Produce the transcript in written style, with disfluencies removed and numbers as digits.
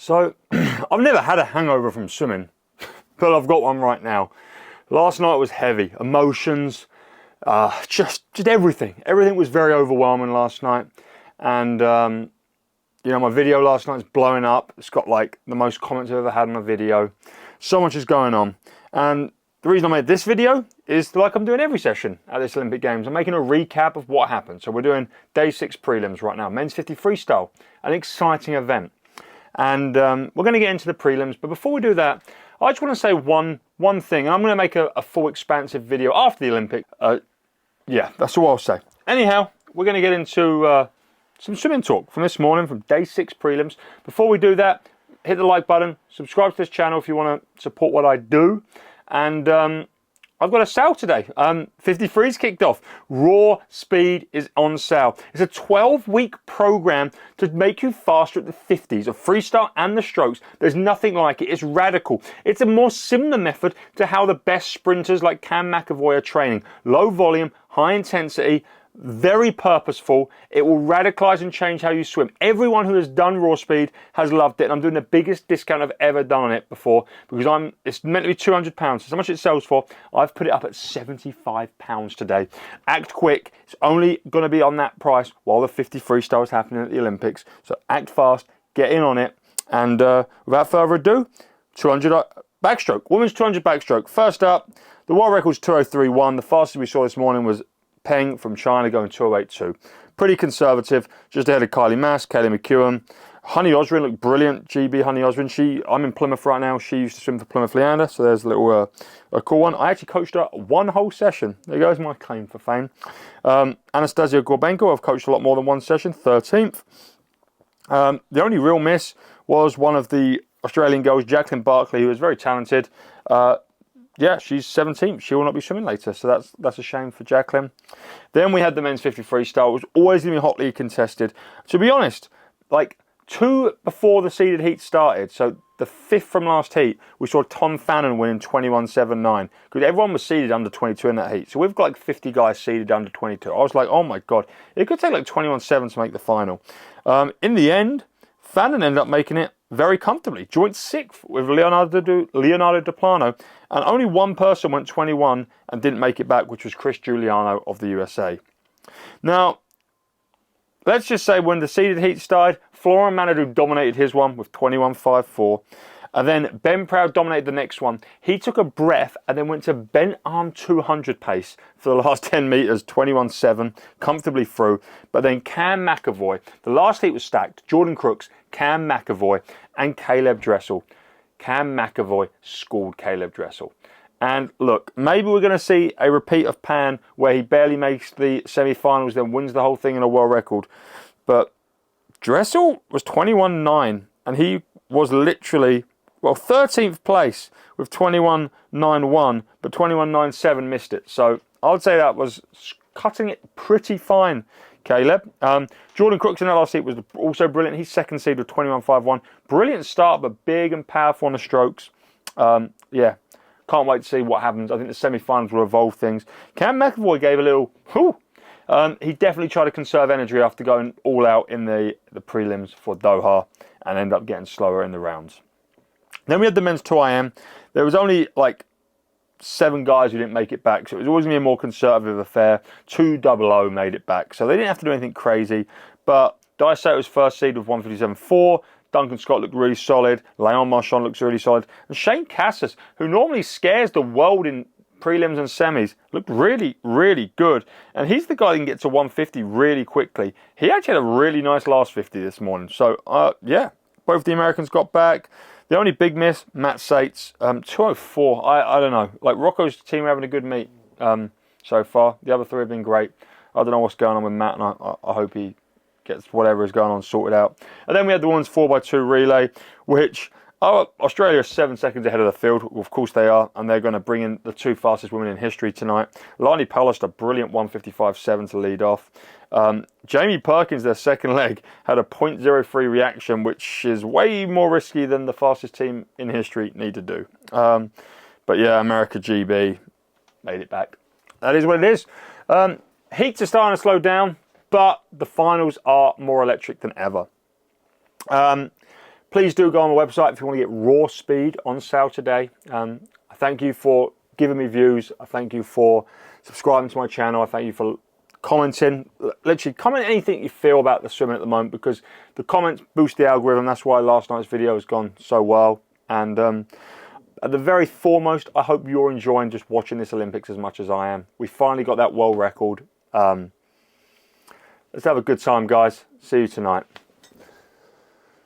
So, I've never had a hangover from swimming, but I've got one right now. Last night was heavy. Emotions, just everything. Everything was very overwhelming last night. And, you know, my video last night is blowing up. It's got like the most comments I've ever had on a video. So much is going on. And the reason I made this video is like I'm doing every session at this Olympic Games. I'm making a recap of what happened. So we're doing day 6 prelims right now. Men's 50 freestyle, an exciting event. And we're going to get into the prelims. But before we do that, I just want to say one thing. And I'm going to make a full expansive video after the Olympics. Yeah, that's all I'll say. Anyhow, we're going to get into some swimming talk from this morning, from day 6 prelims. Before we do that, hit the like button. Subscribe to this channel if you want to support what I do. And I've got a sale today. 53's kicked off. Raw Speed is on sale. It's a 12-week program to make you faster at the 50s of freestyle and the strokes. There's nothing like it. It's radical. It's a more similar method to how the best sprinters like Cam McAvoy are training. Low volume, high intensity, very purposeful. It will radicalize and change how you swim. Everyone who has done Raw Speed has loved it, and I'm doing the biggest discount I've ever done on it before because it's meant to be £200. So how much it sells for, I've put it up at £75 today. Act quick. It's only going to be on that price while the 50 freestyle is happening at the Olympics. So act fast, get in on it, and without further ado, 200 backstroke. Women's 200 backstroke. First up, the world record is 2:03.1. The fastest we saw this morning was Peng from China going 2:08.2. Pretty conservative, just ahead of Kylie Mass, Kaylee McEwen. Honey Osrin looked brilliant. GB Honey Osrin. I'm in Plymouth right now. She used to swim for Plymouth Leander, so there's a little a cool one. I actually coached her one whole session. There goes my claim for fame. Anastasia Gorbenko, I've coached a lot more than one session, 13th. The only real miss was one of the Australian girls, Jacqueline Barkley, who was very talented. Yeah, she's 17th. She will not be swimming later, so that's a shame for Jacqueline. Then we had the men's 50 freestyle. It was always going to be hotly contested. To be honest, like 2 before the seeded heat started, so the 5th from last heat, we saw Tom Fannin winning 21.79 because everyone was seeded under 22 in that heat. So we've got like 50 guys seeded under 22. I was like, oh my God, it could take like 21.7 to make the final. In the end, Fannin ended up making it very comfortably. Joint 6th with Leonardo Duplano, and only one person went 21 and didn't make it back, which was Chris Giuliano of the USA. Now, let's just say when the seeded heat started, Florian Manadou dominated his one with 21.54. And then Ben Proud dominated the next one. He took a breath and then went to bent arm 200 pace for the last 10 metres, 21.7, comfortably through. But then Cam McAvoy, the last heat was stacked. Jordan Crooks, Cam McAvoy, and Caeleb Dressel. Cam McAvoy schooled Caeleb Dressel. And look, maybe we're going to see a repeat of Pan where he barely makes the semi-finals, then wins the whole thing in a world record. But Dressel was 21.9, and he was literally, well, 13th place with 21.91, but 21.97 missed it. So I would say that was cutting it pretty fine, Caeleb. Jordan Crooks in that last heat was also brilliant. He's second seed with 21.51. Brilliant start, but big and powerful on the strokes. Yeah, can't wait to see what happens. I think the semi-finals will evolve things. Cam McAvoy gave a little, he definitely tried to conserve energy after going all out in the prelims for Doha and ended up getting slower in the rounds. Then we had the men's 2IM. There was only like 7 guys who didn't make it back, so it was always going to be a more conservative affair. 200 made it back, so they didn't have to do anything crazy. But Daisato was first seed with 157.4. Duncan Scott looked really solid. Leon Marchand looks really solid. And Shane Cassis, who normally scares the world in prelims and semis, looked really, really good. And he's the guy that can get to 150 really quickly. He actually had a really nice last 50 this morning. So, yeah, both the Americans got back. The only big miss, Matt Sates, 204. I don't know. Like, Rocco's team are having a good meet so far. The other 3 have been great. I don't know what's going on with Matt, and I hope he gets whatever is going on sorted out. And then we had the women's 4x2 relay, which Australia is 7 seconds ahead of the field. Of course they are, and they're going to bring in the 2 fastest women in history tonight. Lani Palast, a brilliant 155.7 to lead off. Jamie Perkins, their second leg, had a 0.03 reaction, which is way more risky than the fastest team in history need to do. But yeah, America GB made it back. That is what it is. Heats are starting to slow down, but the finals are more electric than ever. Please do go on the website if you want to get raw speed on sale today. I thank you for giving me views. I thank you for subscribing to my channel. I thank you for commenting. Literally, comment anything you feel about the swimming at the moment, because the comments boost the algorithm. That's why last night's video has gone so well. And at the very foremost, I hope you're enjoying just watching this Olympics as much as I am. We finally got that world record. Let's have a good time, guys. See you tonight.